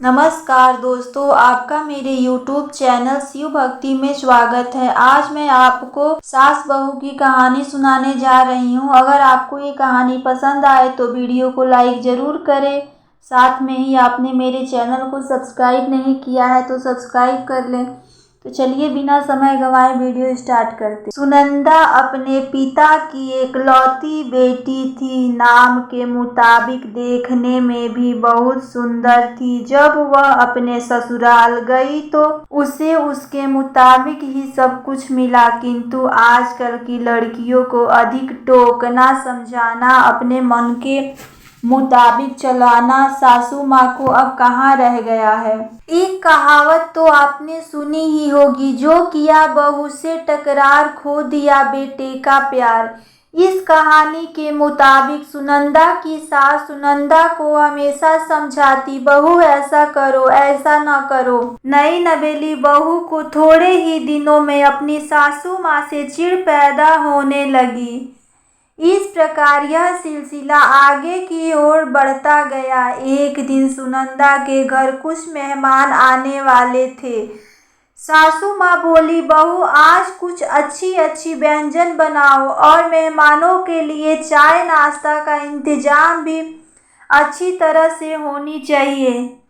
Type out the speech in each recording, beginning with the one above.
नमस्कार दोस्तों, आपका मेरे YouTube चैनल शिव भक्ति में स्वागत है। आज मैं आपको सास बहू की कहानी सुनाने जा रही हूँ। अगर आपको ये कहानी पसंद आए तो वीडियो को लाइक ज़रूर करें। साथ में ही आपने मेरे चैनल को सब्सक्राइब नहीं किया है तो सब्सक्राइब कर लें। तो चलिए बिना समय गंवाए वीडियो स्टार्ट करते हैं। सुनंदा अपने पिता की एकलौती बेटी थी। नाम के मुताबिक देखने में भी बहुत सुंदर थी। जब वह अपने ससुराल गई तो उसे उसके मुताबिक ही सब कुछ मिला, किंतु आजकल की लड़कियों को अधिक टोकना, समझाना, अपने मन के मुताबिक चलाना सासू माँ को अब कहाँ रह गया है। एक कहावत तो आपने सुनी ही होगी, जो किया बहू से टकरार खो दिया बेटे का प्यार। इस कहानी के मुताबिक सुनंदा की सास सुनंदा को हमेशा समझाती, बहू ऐसा करो, ऐसा न करो। नई नवेली बहू को थोड़े ही दिनों में अपनी सासू माँ से चिढ़ पैदा होने लगी। इस प्रकार यह सिलसिला आगे की ओर बढ़ता गया। एक दिन सुनंदा के घर कुछ मेहमान आने वाले थे। सासू माँ बोली, बहू आज कुछ अच्छी अच्छी व्यंजन बनाओ और मेहमानों के लिए चाय नाश्ता का इंतजाम भी अच्छी तरह से होनी चाहिए।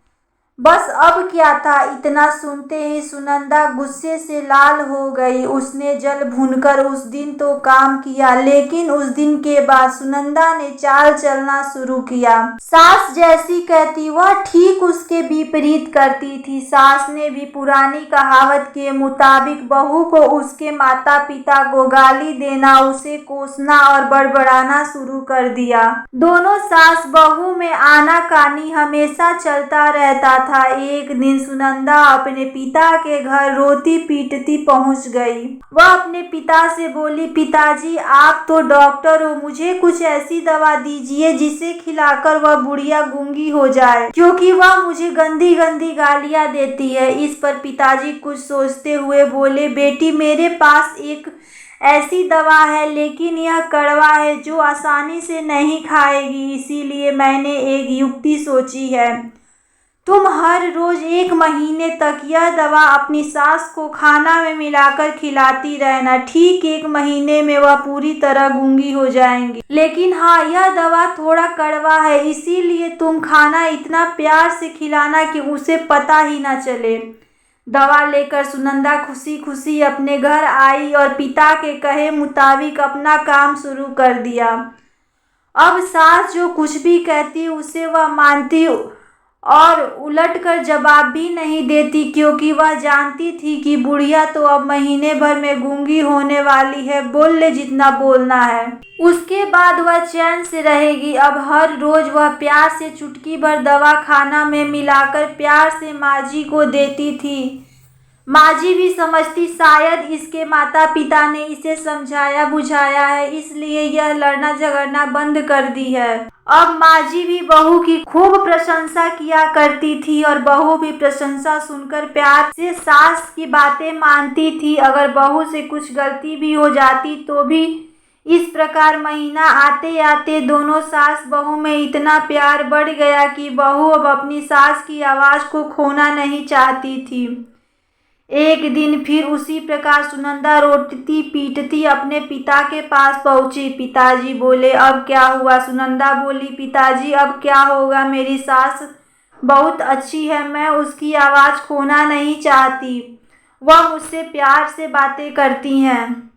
बस अब क्या था, इतना सुनते ही सुनंदा गुस्से से लाल हो गई। उसने जल भूनकर उस दिन तो काम किया, लेकिन उस दिन के बाद सुनंदा ने चाल चलना शुरू किया। सास जैसी कहती वह ठीक उसके विपरीत करती थी। सास ने भी पुरानी कहावत के मुताबिक बहू को उसके माता पिता को गाली देना, उसे कोसना और बड़बड़ाना शुरू कर दिया। दोनों सास बहू में आनाकानी हमेशा चलता रहता था। एक दिन सुनंदा अपने पिता के घर रोती पीटती पहुंच गई। वह अपने पिता से बोली, पिताजी आप तो डॉक्टर हो, मुझे कुछ ऐसी दवा दीजिए जिसे खिलाकर वह बुढ़िया गूंगी हो जाए, क्योंकि वह मुझे गंदी गंदी गालियां देती है। इस पर पिताजी कुछ सोचते हुए बोले, बेटी मेरे पास एक ऐसी दवा है, लेकिन यह कड़वा है जो आसानी से नहीं खाएगी, इसीलिए मैंने एक युक्ति सोची है। तुम हर रोज 1 महीने तक यह दवा अपनी सास को खाना में मिलाकर खिलाती रहना। ठीक 1 महीने में वह पूरी तरह गूंगी हो जाएंगी। लेकिन हाँ, यह दवा थोड़ा कड़वा है, इसीलिए तुम खाना इतना प्यार से खिलाना कि उसे पता ही ना चले। दवा लेकर सुनंदा खुशी खुशी अपने घर आई और पिता के कहे मुताबिक अपना काम शुरू कर दिया। अब सास जो कुछ भी कहती उसे वह मानती और उलटकर जवाब भी नहीं देती, क्योंकि वह जानती थी कि बुढ़िया तो अब महीने भर में गूंगी होने वाली है, बोल ले जितना बोलना है, उसके बाद वह चैन से रहेगी। अब हर रोज वह प्यार से चुटकी भर दवा खाना में मिलाकर प्यार से माँ जी को देती थी। माँ जी भी समझती शायद इसके माता पिता ने इसे समझाया बुझाया है, इसलिए यह लड़ना झगड़ना बंद कर दी है। अब माँ जी भी बहू की खूब प्रशंसा किया करती थी और बहू भी प्रशंसा सुनकर प्यार से सास की बातें मानती थी। अगर बहू से कुछ गलती भी हो जाती तो भी इस प्रकार महीना आते आते दोनों सास बहू में इतना प्यार बढ़ गया कि बहू अब अपनी सास की आवाज़ को खोना नहीं चाहती थी। एक दिन फिर उसी प्रकार सुनंदा रोती पीटती अपने पिता के पास पहुंची। पिताजी बोले, अब क्या हुआ? सुनंदा बोली, पिताजी अब क्या होगा, मेरी सास बहुत अच्छी है, मैं उसकी आवाज़ खोना नहीं चाहती, वह मुझसे प्यार से बातें करती हैं।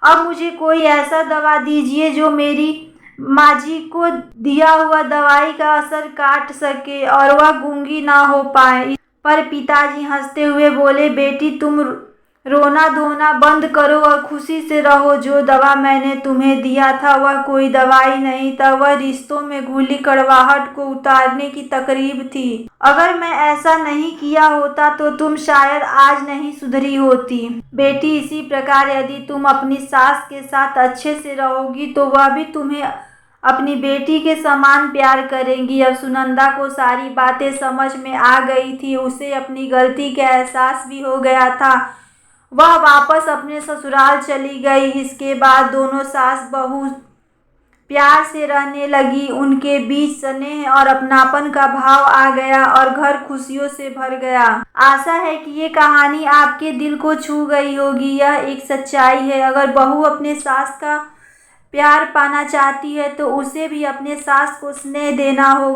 अब मुझे कोई ऐसा दवा दीजिए जो मेरी माँ जी को दिया हुआ दवाई का असर काट सके और वह गूंगी ना हो पाए। पर पिताजी हंसते हुए बोले, बेटी तुम रोना धोना बंद करो और खुशी से रहो। जो दवा मैंने तुम्हें दिया था वह कोई दवाई नहीं था, वह रिश्तों में घुली कड़वाहट को उतारने की तकरीब थी। अगर मैं ऐसा नहीं किया होता तो तुम शायद आज नहीं सुधरी होती। बेटी इसी प्रकार यदि तुम अपनी सास के साथ अच्छे से रहोगी तो वह भी तुम्हें अपनी बेटी के समान प्यार करेंगी। अब सुनंदा को सारी बातें समझ में आ गई थी, उसे अपनी गलती का एहसास भी हो गया था। वह वापस अपने ससुराल चली गई। इसके बाद दोनों सास बहू प्यार से रहने लगी। उनके बीच स्नेह और अपनापन का भाव आ गया और घर खुशियों से भर गया। आशा है कि ये कहानी आपके दिल को छू गई होगी। यह एक सच्चाई है। अगर बहू अपने सास का प्यार पाना चाहती है तो उसे भी अपने सास को स्नेह देना होगा।